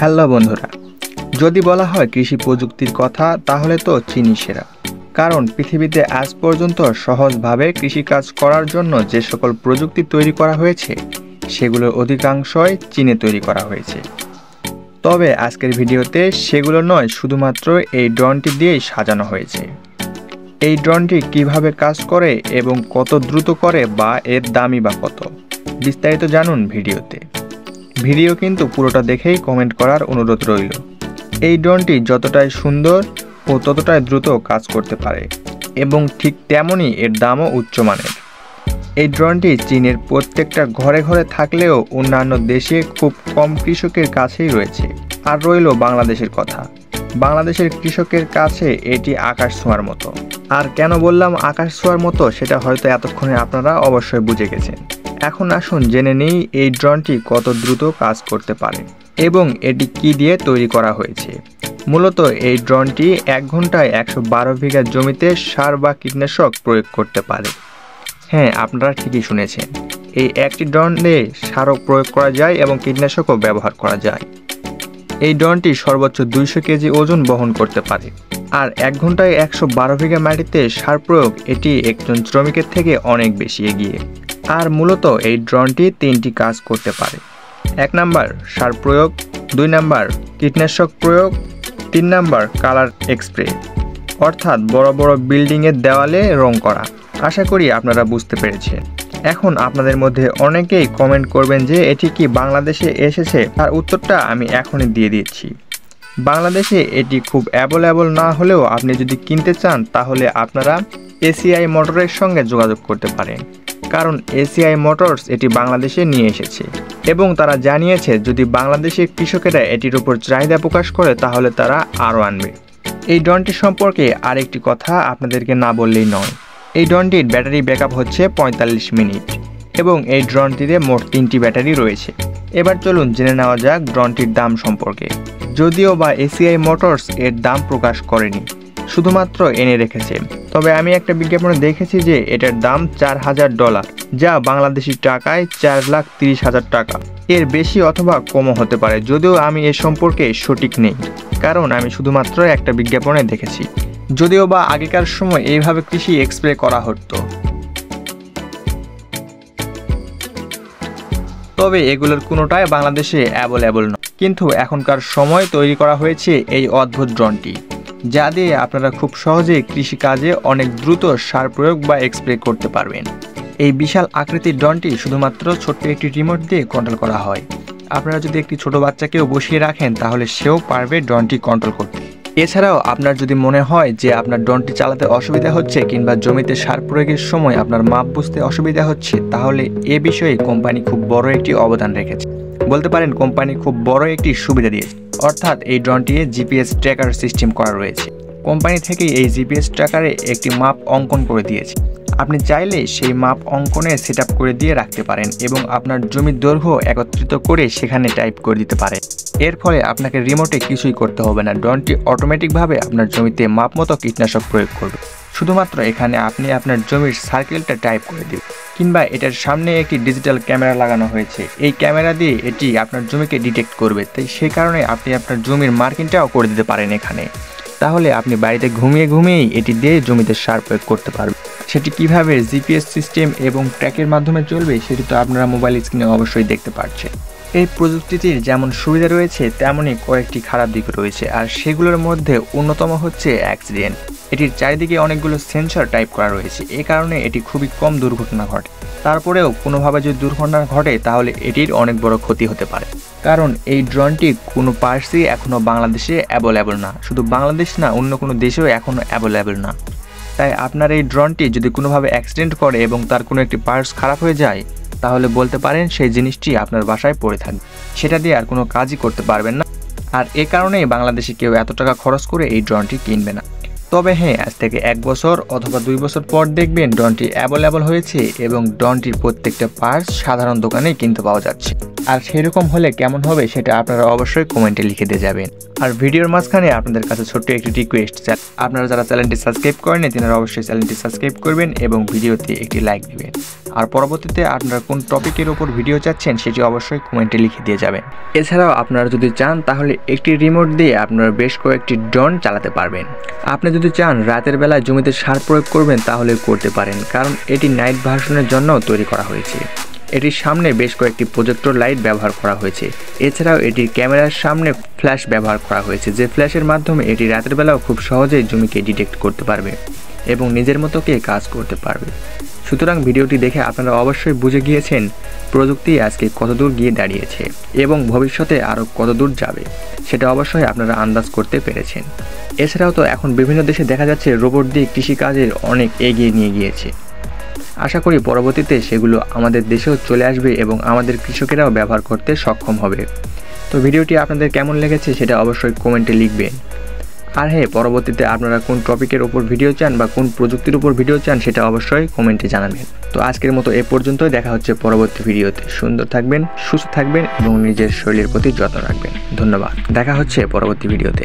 Hello বন্ধুরা, যদি বলা হয় কৃষি প্রযুক্তির কথা তাহলে তো চীনই সেরা। কারণ পৃথিবীতে আজ পর্যন্ত সহজভাবে কৃষিকাজ করার জন্য যে সকল প্রযুক্তি তৈরি করা হয়েছে সেগুলোর অধিকাংশই চীনে তৈরি করা হয়েছে। তবে আজকের ভিডিওতে সেগুলো নয়, শুধুমাত্র এই ড্রোনটি দিয়েই সাজানো হয়েছে। এই ড্রোনটি কিভাবে কাজ করে এবং কত দ্রুত করে বা এর দামই বা কত, বিস্তারিত জানুন ভিডিওতে। ভিডিও কিন্তু পুরোটা দেখেই কমেন্ট করার অনুরোধ রইল। এই ড্রোনটি যতটাই সুন্দর ও ততটাই দ্রুত কাজ করতে পারে এবং ঠিক তেমনই এর দামও উচ্চমানের। এই ড্রোনটি চীনের প্রত্যেকটা ঘরে ঘরে থাকলেও অন্যান্য দেশে খুব কম কৃষকের কাছেই রয়েছে। আর রইল বাংলাদেশের কথা। বাংলাদেশের কৃষকের কাছে এটি আকাশ ছোঁয়ার মতো। আর কেন বললাম আকাশ ছোঁয়ার মতো, সেটা হয়তো এতক্ষণে আপনারা অবশ্যই বুঝে গেছেন। এখন আসুন জেনে নিই এই ড্রোনটি কত দ্রুত কাজ করতে পারে এবং এটি কি দিয়ে তৈরি করা হয়েছে। মূলত এই ড্রোনটি 1 ঘন্টায় 112 বিঘা জমিতে সার বা কীটনাশক প্রয়োগ করতে পারে। হ্যাঁ, আপনারা ঠিকই শুনেছেন, এই একটি ড্রোনে সারও প্রয়োগ করা যায় এবং কীটনাশকও ব্যবহার করা যায়। এই ড্রোনটি সর্বোচ্চ 200 কেজি ওজন বহন করতে পারে। আর 1 ঘন্টায় 112 বিঘা মাটিতে সার প্রয়োগ, এটি একজন শ্রমিকের থেকে অনেক বেশি এগিয়ে। আর মূলত এই ড্রোনটি 3টি কাজ করতে পারে। 1 নাম্বার সার প্রয়োগ, 2 নাম্বার কীটনাশক প্রয়োগ, 3 নাম্বার কালার এক্সপ্রে, অর্থাৎ বড় বড় বিল্ডিংয়ের দেওয়ালে রং করা। আশা করি আপনারা বুঝতে পেরেছেন। এখন আপনাদের মধ্যে অনেকেই কমেন্ট করবেন যে এটি কি বাংলাদেশে এসেছে, তার উত্তরটা আমি এখনই দিয়ে দিচ্ছি। বাংলাদেশে এটি খুব অ্যাভেলেবল না হলেও আপনি যদি কিনতে চান তাহলে আপনারা এসিআই মোটরের সঙ্গে যোগাযোগ করতে পারেন। কারণ এসিআই মোটরস এটি বাংলাদেশে নিয়ে এসেছে এবং তারা জানিয়েছে যদি বাংলাদেশের কৃষকেরা এটির উপর চাহিদা প্রকাশ করে তাহলে তারা আরও আনবে। এই ড্রোনটি সম্পর্কে আরেকটি কথা আপনাদেরকে না বললেই নয়। এই ড্রোনটির ব্যাটারি ব্যাকআপ হচ্ছে 45 মিনিট এবং এই ড্রোনটিতে মোট 3টি ব্যাটারি রয়েছে। এবার চলুন জেনে নেওয়া যাক ড্রোনটির দাম সম্পর্কে। যদিও বা এসিআই মোটরস এর দাম প্রকাশ করেনি, শুধুমাত্র এনে রেখেছে। তবে আমি একটা বিজ্ঞাপনে দেখেছি যে এটার দাম $4000, যা বাংলাদেশি টাকায় 4,30,000 টাকা। এর বেশি অথবা কমও হতে পারে, যদিও আমি এ সম্পর্কে সঠিক নেই, কারণ আমি শুধুমাত্র একটা বিজ্ঞাপনে দেখেছি। যদিও বা আগেকার সময় এইভাবে কৃষি এক্সপ্রে করা হতো, তবে এগুলোর কোনোটাই বাংলাদেশে অ্যাভেলেবল নয়। কিন্তু এখনকার সময় তৈরি করা হয়েছে এই অদ্ভুত ড্রোনটি, যা দিয়ে আপনারা খুব সহজে কৃষিকাজে অনেক দ্রুত সার প্রয়োগ বা এক্সপ্রে করতে পারবেন। এই বিশাল আকৃতির ড্রোনটি শুধুমাত্র ছোট্ট একটি রিমোট দিয়ে কন্ট্রোল করা হয়। আপনারা যদি একটি ছোট বাচ্চাকেও বসিয়ে রাখেন তাহলে সেও পারবে ড্রোনটি কন্ট্রোল করতে। এছাড়াও আপনার যদি মনে হয় যে আপনার ড্রোনটি চালাতে অসুবিধা হচ্ছে কিংবা জমিতে সার প্রয়োগের সময় আপনার মাপ বুঝতে অসুবিধা হচ্ছে, তাহলে এ বিষয়ে কোম্পানি খুব বড় একটি অবদান রেখেছে। বলতে পারেন কোম্পানি খুব বড় একটি সুবিধা দিয়েছে, অর্থাৎ এই ড্রোনটি জিপিএস ট্র্যাকার সিস্টেম করা রয়েছে। কোম্পানি থেকেই এই জিপিএস ট্র্যাকারে একটি মাপ অঙ্কন করে দিয়েছে। আপনি চাইলে সেই মাপ অঙ্কনে সেট আপ করে দিয়ে রাখতে পারেন এবং আপনার জমির দৈর্ঘ্য একত্রিত করে সেখানে টাইপ করে দিতে পারেন। এর ফলে আপনাকে রিমোটে কিছুই করতে হবে না, ড্রোনটি অটোমেটিকভাবে আপনার জমিতে মাপ মতো কীটনাশক প্রয়োগ করবে। শুধুমাত্র এখানে আপনি আপনার জমির সার্কেলটা টাইপ করে দিবেন, কিংবা এটার সামনে একটি ডিজিটাল ক্যামেরা লাগানো হয়েছে। এই ক্যামেরা দিয়ে এটি আপনার জমিকে ডিটেক্ট করবে, তাই সেই কারণে আপনি আপনার জমির মার্কিংটাও করে দিতে পারেন এখানে। তাহলে আপনি বাড়িতে ঘুমিয়ে ঘুমিয়েই এটি দিয়ে জমিতে সার প্রয়োগ করতে পারবেন। সেটি কিভাবে জিপিএস সিস্টেম এবং ট্র্যাকের মাধ্যমে চলবে সেটি তো আপনারা মোবাইল স্ক্রিনে অবশ্যই দেখতে পাচ্ছেন। এই প্রযুক্তিটির যেমন সুবিধা রয়েছে তেমনই কয়েকটি খারাপ দিক রয়েছে, আর সেগুলোর মধ্যে অন্যতম হচ্ছে অ্যাক্সিডেন্ট। এটির চারিদিকে অনেকগুলো সেন্সর টাইপ করা রয়েছে, এ কারণে এটি খুবই কম দুর্ঘটনা ঘটে। তারপরেও কোনোভাবে যদি দুর্ঘটনা ঘটে তাহলে এটির অনেক বড় ক্ষতি হতে পারে। কারণ এই ড্রোনটি কোনো পার্টসই এখনও বাংলাদেশে অ্যাভেলেবল না, শুধু বাংলাদেশ না, অন্য কোনো দেশেও এখনও অ্যাভেলেবল না। তাই আপনার এই ড্রোনটি যদি কোনোভাবে অ্যাক্সিডেন্ট করে এবং তার কোনো একটি পার্টস খারাপ হয়ে যায়, তাহলে বলতে পারেন সেই জিনিসটি আপনার বাসায় পড়ে থাকবে, সেটা দিয়ে আর কোনো কাজই করতে পারবেন না। আর এ কারণেই বাংলাদেশে কেউ এত টাকা খরচ করে এই ড্রোনটি কিনবে না। তবে হ্যাঁ, আজ থেকে 1 বছর অথবা 2 বছর পর দেখবেন ড্রোনটি অ্যাভেলেবল হয়েছে এবং ড্রোনটির প্রত্যেকটা পার্টস সাধারণ দোকানেই কিনতে পাওয়া যাচ্ছে। আর সেরকম হলে কেমন হবে সেটা আপনারা অবশ্যই কমেন্টে লিখে দিয়ে যাবেন। আর ভিডিওর মাঝখানে আপনাদের কাছে ছোট্ট একটি রিকোয়েস্ট, আপনারা যারা চ্যানেলটি সাবস্ক্রাইব করেনি তারা অবশ্যই চ্যানেলটি সাবস্ক্রাইব করবেন এবং ভিডিওতে একটি লাইক দিবেন। আর পরবর্তীতে আপনারা কোন টপিকের উপর ভিডিও চাচ্ছেন সেটি অবশ্যই কমেন্টে লিখে দিয়ে যাবেন। এছাড়াও আপনারা যদি চান তাহলে একটি রিমোট দিয়ে আপনারা বেশ কয়েকটি ড্রোন চালাতে পারবেন। আপনি যদি চান রাতের বেলায় জমিতে সার প্রয়োগ করবেন তাহলে করতে পারেন, কারণ এটি নাইট ভার্সনের জন্য তৈরি করা হয়েছে। এটির সামনে বেশ কয়েকটি প্রজেক্টর লাইট ব্যবহার করা হয়েছে। এছাড়াও এটির ক্যামেরার সামনে ফ্ল্যাশ ব্যবহার করা হয়েছে, যে ফ্ল্যাশের মাধ্যমে এটি রাতের বেলাও খুব সহজেই জমিকে ডিটেক্ট করতে পারবে এবং নিজের মতোকে কাজ করতে পারবে। সুতরাং ভিডিওটি দেখে আপনারা অবশ্যই বুঝে গিয়েছেন প্রযুক্তি আজকে কতদূর গিয়ে দাঁড়িয়েছে এবং ভবিষ্যতে আরও কতদূর যাবে সেটা অবশ্যই আপনারা আন্দাজ করতে পেরেছেন। এছাড়াও তো এখন বিভিন্ন দেশে দেখা যাচ্ছে রোবট দিয়ে কৃষিকাজের অনেক এগিয়ে নিয়ে গিয়েছে। আশা করি পরবর্তীতে সেগুলো আমাদের দেশেও চলে আসবে এবং আমাদের কৃষকেরাও ব্যবহার করতে সক্ষম হবে। তো ভিডিওটি আপনাদের কেমন লেগেছে সেটা অবশ্যই কমেন্টে লিখবেন। আর হ্যাঁ, পরবর্তীতে আপনারা কোন টপিকের উপর ভিডিও চান বা কোন প্রযুক্তির উপর ভিডিও চান সেটা অবশ্যই কমেন্টে জানাবেন। তো আজকের মতো এ পর্যন্তই, দেখা হচ্ছে পরবর্তী ভিডিওতে। সুন্দর থাকবেন, সুস্থ থাকবেন এবং নিজের শরীরের প্রতি যত্ন রাখবেন। ধন্যবাদ, দেখা হচ্ছে পরবর্তী ভিডিওতে।